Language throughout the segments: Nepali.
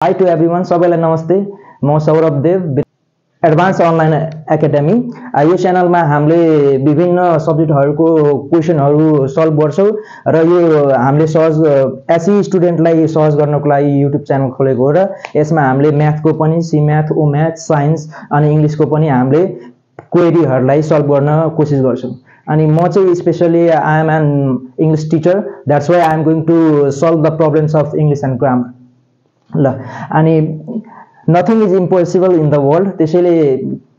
Hi to everyone, सबैलाई नमस्ते। म सौरभ देव, एडभान्स अनलाइन एकाडेमी। यो च्यानलमा हामीले विभिन्न सब्जेक्टहरुको क्वेशनहरु सल्भ गर्छौं र यो हामीले सहज एसई स्टुडेन्टलाई सहज गर्नको लागि युट्युब च्यानल खोलेको हो र यसमा हामीले म्याथको पनि सी म्याथ, ओ म्याथ, साइन्स अनि इंग्लिशको पनि हामीले क्वेरीहरुलाई सल्भ गर्न कोशिश गर्छौं। अनि म चाहिँ specially I am an English teacher, that's why I am going to solve the problems of English and grammar. ल अनि nothing is impossible in the world, त्यसैले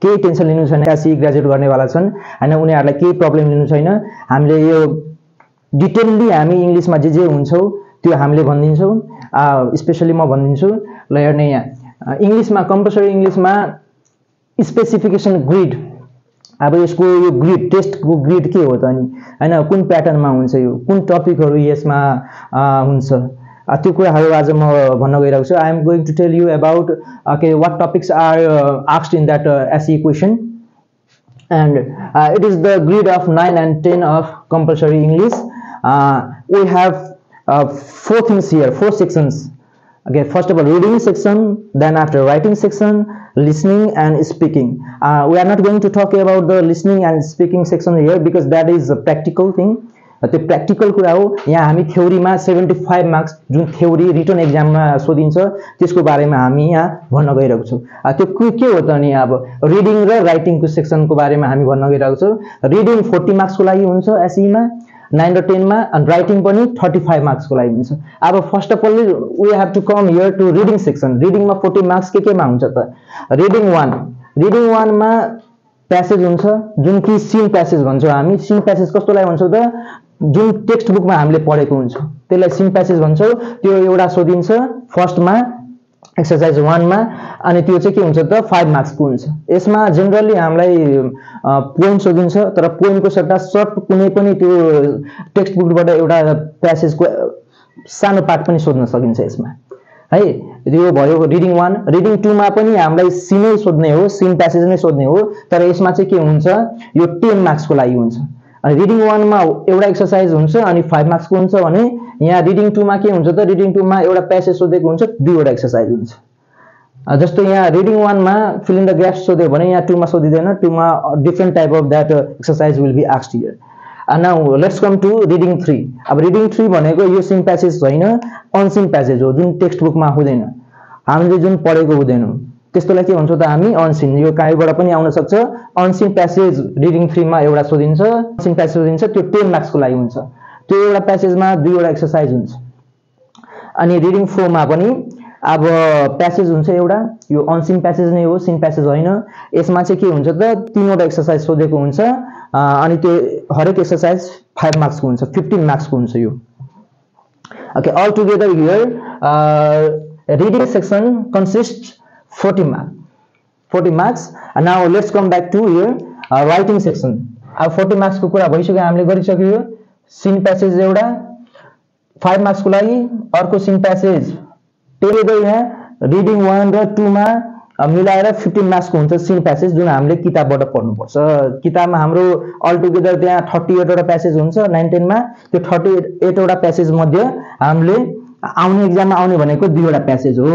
केही टेन्सन लिनु छैन। एसई ग्रेजुएट गर्नेवाला छन् हैन, उनीहरुलाई केही प्रब्लम लिनु छैन। हामीले यो डिटेलली हामी इंग्लिशमा जे हुन्छौ त्यो हामीले भन्दिन्छौं। स्पेशली म भन्दिन्छु। ल हेर्ने यहाँ इंग्लिशमा कम्पलसरी इंग्लिशमा स्पेसिफिकेसन ग्रिड। अब यसको यो ग्रिड टेस्टको ग्रिड के हो त अनि हैन, कुन प्याटर्नमा हुन्छ, यो कुन टपिकहरु यसमा हुन्छ, त्यो कुराहरु आज म भन्न गइरहेको छु। I am going to tell you about what topics are asked in that SE question, and it is the grid of 9 and 10 of compulsory English. We have 4 things here, 4 sections. Okay, first of all reading section, then after writing section, listening and speaking. We are not going to talk about the listening and speaking section here because that is a practical thing. त्यो प्र्याक्टिकल कुरा हो। यहाँ हामी थ्योरीमा 75 मार्क्स जुन थ्योरी रिटन एक्जाममा सोधिन्छ त्यसको बारेमा हामी यहाँ भन्न गइरहेको छौं। त्यो के हो त अनि अब रिडिङ र राइटिङको सेक्सनको बारेमा हामी भन्न गइरहेको छौं। रिडिङ 40 मार्क्स को लागि हुन्छ एसई मा, 9 र 10 मा, अनि राइटिङ पनि 35 मार्क्स को लागि हुन्छ। अब first of all we have to come here to reading section. रिडिङमा 40 मार्क्स के मा हुन्छ त? रिडिङ 1 मा प्यासेज हुन्छ जुन कि सीन प्यासेज भन्छौं हामी। सीन प्यासेज कस्तोलाई भन्छौं त? जुन टेक्स्ट बुकमा हामीले पढेको हुन्छ त्यसलाई सीन प्यासेज भन्छौं। त्यो एउटा सोधिन्छ फर्स्टमा एक्सरसाइज 1 मा, अनि त्यो चाहिँ के हुन्छ त 5 मार्क्स को हुन्छ। यसमा जनरली हामीलाई पोइम सोधिन्छ, तर पोइमको सट्टा सर्ट कुनै पनि त्यो टेक्स्ट बुकबाट एउटा प्यासेजको सानो पार्ट पनि सोध्न सकिन्छ यसमा है। यो भयो रिडिङ 1। रिडिङ 2 मा पनि हामीलाई सीनै सोध्ने हो, सीन प्यासेज नै सोध्ने हो, तर यसमा चाहिँ के हुन्छ, यो 10 मार्क्स को लागि हुन्छ। अनि रिडिङ 1 मा एउटा एक्सरसाइज हुन्छ अनि 5 मार्क्स को हुन्छ भने यहाँ रिडिङ 2 मा के हुन्छ त? रिडिङ 2 मा एउटा प्यासेज सोधेको हुन्छ, 2 वटा एक्सरसाइज हुन्छ। जस्तो यहाँ रिडिङ 1 मा फिल इन द ग्याप्स सोध्यो भने यहाँ 2 मा सोधिदैन। 2 मा different type of that exercise will be asked here. Now let's come to reading 3। अब रिडिङ 3 भनेको यो सीन प्यासेज हैन, अनसीन प्यासेज हो जुन टेक्स्ट बुकमा हुँदैन, हामीले जुन पढेको हुँदैन, त्यस्तोलाई के भन्छौं त हामी? अनसीन। यो काहीबाट पनि आउन सक्छ। अनसीन प्यासेज रिडिङ 3 मा एउटा सोधिन्छ, अनसीन प्यासेज सोधिन्छ, त्यो 10 मार्क्स को लागि हुन्छ। त्यो एउटा प्यासेजमा 2 वटा एक्सरसाइज हुन्छ। अनि रिडिङ 4 मा पनि अब प्यासेज हुन्छ एउटा, यो अनसीन प्यासेज नै हो, सीन प्यासेज हैन। यसमा चाहिँ के हुन्छ त? 3 वटा एक्सरसाइज सोधेको हुन्छ, अनि त्यो हरेक एक्सरसाइज 5 मार्क्स को हुन्छ, 15 मार्क्स को हुन्छ यो। Okay, all together here reading section consists 40 marks. And now let's come back to here writing section. अब 40 मार्क्स को कुरा भइसक्यो, हामीले गरिसक्यो। सीन प्यासेज एउटा 5 मार्क्स को लागि, अर्को सीन प्यासेज 10 गयो यहाँ। रिडिङ 1 र 2 मा मिलाएर 15 मार्क्स को हुन्छ सीन प्यासेज, जुन हामीले किताबबाट पढ्नु पर्छ। किताबमा हाम्रो अल टुगेदर त्यहाँ 38 वटा प्यासेज हुन्छ 9 10 मा। त्यो 38 वटा प्यासेज मध्ये हामीले आउने एक्जाममा आउने भनेको 2 वटा प्यासेज हो,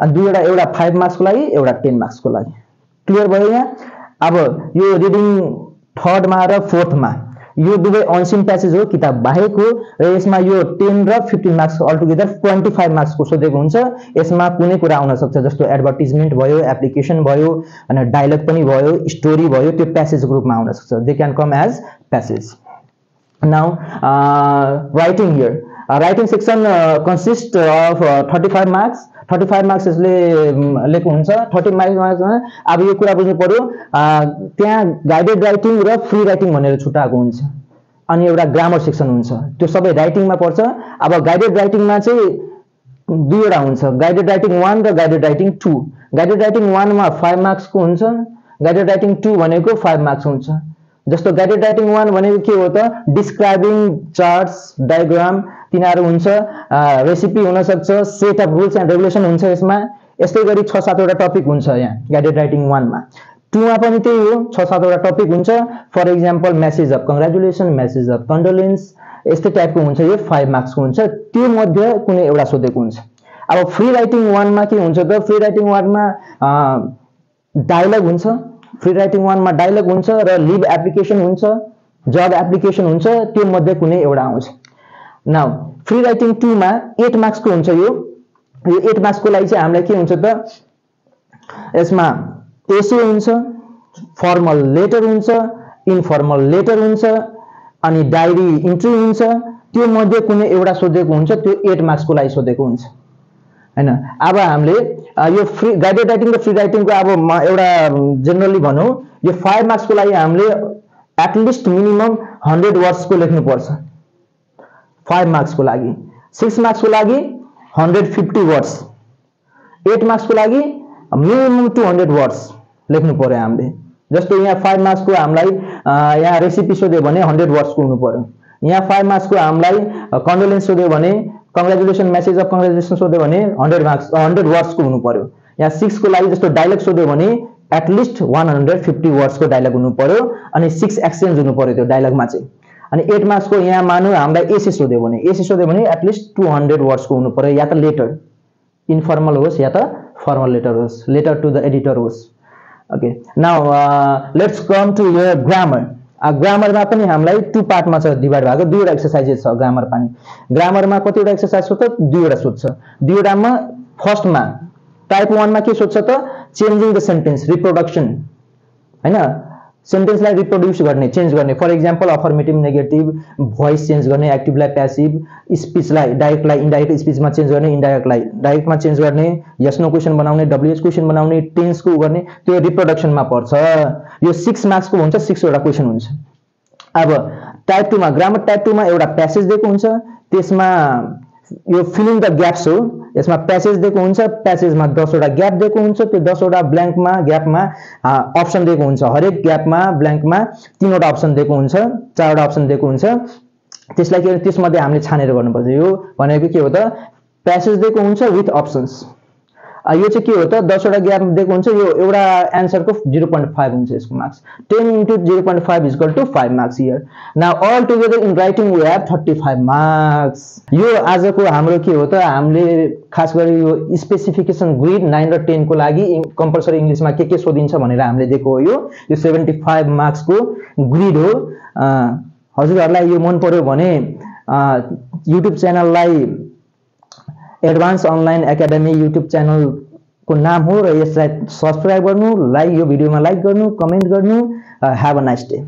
अनि 2 वटा, एउटा 5 मार्क्स को लागि, एउटा 10 मार्क्स को लागि। क्लियर भयो यहाँ? अब यो रिडिङ 3rd मा र 4th मा यो दुवै अनसीन प्यासेज हो, किताब बाहेक हो, र यसमा यो 10 र 15 मार्क्स अल टुगेदर 25 मार्क्स को सोधेको हुन्छ। यसमा कुनै कुरा आउन सक्छ, जस्तो एडभर्टाइजमेन्ट भयो, एप्लिकेसन भयो, अनि डायलग पनि भयो, स्टोरी भयो, त्यो प्यासेज ग्रुपमा आउन सक्छ। They can come as passage. Now writing here. Writing section consist of 35 marks. 35 marks यसले लेको हुन्छ। 30 मार्क्समा अब यो कुरा बुझ्नु पर्यो, त्यहाँ गाइडेड राइटिङ र फ्री राइटिङ भनेर छुटाएको हुन्छ, अनि एउटा ग्रामर सेक्सन हुन्छ। त्यो सबै राइटिङमा पर्छ। अब गाइडेड राइटिङमा चाहिँ 2 वटा हुन्छ, गाइडेड राइटिङ 1 र गाइडेड राइटिङ 2। गाइडेड राइटिङ 1 मा 5 मार्क्स को हुन्छ, गाइडेड राइटिङ 2 भनेको 5 मार्क्स हुन्छ। जस्तो गाइडेड राइटिङ 1 भनेको के हो त? डिस्क्राइबिङ चार्ट्स, डायग्राम तिनीहरु हुन्छ, रेसिपी हुन सक्छ, set of rules and regulation हुन्छ यसमा। यस्तै गरी 6-7 वटा टपिक हुन्छ यहाँ गाइडेड राइटिङ 1 मा। 2 मा पनि त्यही हो, 6-7 वटा टपिक हुन्छ। For example message of congratulation, message of condolence, यस्तै टाइपको हुन्छ। यो 5 मार्क्स को हुन्छ। त्यो मध्ये कुनै एउटा सोधेको हुन्छ। अब फ्री राइटिङ 1 मा के हुन्छ त फ्री राइटिङ 1 मा डायलग हुन्छ फ्री राइटिङ 1 मा डायलग हुन्छ र लिभ एप्लिकेसन हुन्छ जब एप्लिकेसन हुन्छ त्यो मध्ये कुनै एउटा आउँछ नाउ फ्री राइटिङ 2 मा 8 मार्क्स को हुन्छ यो 8 मार्क्स को लागि चाहिँ हामीलाई के हुन्छ त यसमा एसे हुन्छ फर्मल लेटर हुन्छ इन्फर्मल लेटर हुन्छ अनि डायरी इन्ट्री हुन्छ त्यो मध्ये कुनै एउटा सोधेको हुन्छ त्यो 8 मार्क्स को लागि सोधेको हुन्छ हैन अब हामीले यो फ्री गाइडेड राइटिङ र फ्री राइटिङ को अब एउटा जनरली भनौं यो 5 मार्क्स को लागि हामीले एटलिस्ट मिनिमम 100 वर्ड्स को लेख्नु पर्छ 5 मार्क्स को लागि 6 मार्क्स को लागि 150 वर्ड्स 8 मार्क्स को लागि मिनिमम 200 वर्ड्स लेख्नु पर्यो हामीले जस्तो यहाँ 5 मार्क्स को हामीलाई यहाँ रेसिपी सोध्यो भने 100 वर्ड्स को हुनु पर्यो यहाँ 5 मार्क्स को हामीलाई कन्डोलेन्स सोध्यो भने कंग्रेचुलेसन मेसेज अफ कंग्रेचुलेसन सोध्यो भने 100 वर्ड्स को हुनु पर्यो यहाँ 6 को लागि जस्तो डायलग सोध्यो भने एटलिस्ट 150 वर्ड्स को डायलग हुनु पर्यो अनि 6 एक्सचेन्ज हुनु पर्यो त्यो डायलग मा चाहिँ अनि 8 मार्क्स को यहाँ मानु हामीलाई एसे सोध्यो भने एटलिस्ट 200 वर्ड्स को हुनु पर्यो या त लेटर इन्फर्मल होस् या त फर्मल लेटर होस् लेटर टु द एडिटर होस् okay now let's come to your grammar grammar मा पनि हामीलाई 2 पार्ट मा छ डिवाइड भएको दुईवटा एक्सरसाइजेस छ ग्रामर पनि ग्रामर मा कतिवटा एक्सरसाइज छ त दुईवटा सोध्छ दुईवटा मा फर्स्ट मा टाइप 1 मा के सोध्छ त चेन्जिङ द सेन्टेन्स रिप्रोडक्सन हैन सेन्टेन्स लाई रिप्रोड्युस गर्ने चेन्ज गर्ने for example affirmative negative voice change गर्ने एक्टिभ लाई प्यासिभ स्पीच लाई डाइरेक्ट लाई इन्डाइरेक्ट स्पीच मा चेन्ज गर्ने इन्डाइरेक्ट लाई डाइरेक्ट मा चेन्ज गर्ने यस नो क्वेशन बनाउने डब्ल्युएच क्वेशन बनाउने टेन्स को गर्ने त्यो रिप्रोडक्सन मा पर्छ यो 6 मार्क्स को हुन्छ 6 वटा क्वेशन हुन्छ अब टाइप 2 मा ग्रामर टाइप 2 मा एउटा प्यासेज दिएको हुन्छ त्यसमा यो फिलिङ द ग्याप्स हो यसमा प्यासेज दिएको हुन्छ प्यासेजमा 10 वटा ग्याप दिएको हुन्छ त्यो 10 वटा ब्ल्याङ्कमा ग्यापमा अप्सन दिएको हुन्छ हरेक ग्यापमा ब्ल्याङ्कमा 3 वटा अप्सन दिएको हुन्छ 4 वटा अप्सन दिएको हुन्छ त्यसलाई के त्यसमध्ये हामीले छानेर गर्नुपर्छ यो भनेको के हो त प्यासेज दिएको हुन्छ विथ अप्सन्स यो चाहिँ के हो त 10 वटा ग्याप दिएको हुन्छ यो एउटा आन्सरको 0.5 हुन्छ यसको marks 10 into 0.5 is equal to 5 marks here now all together in writing we have 35 marks यो आजको हाम्रो के हो त हामीले खास गरी यो स्पेसिफिकेसन ग्रिड 9 र 10 को लागि कम्पल्सरी इंग्लिशमा के सोधिन्छ भनेर हामीले दिएको हो यो 75 मार्क्स को ग्रिड हो हजुरहरुलाई यो मन पर्यो भने YouTube च्यानललाई advance online academy YouTube channel को नाम हो र यसलाई सब्स्क्राइब गर्नु लाइक यो भिडियोमा लाइक गर्नु कमेन्ट गर्नु ह्याभ अ नाइस डे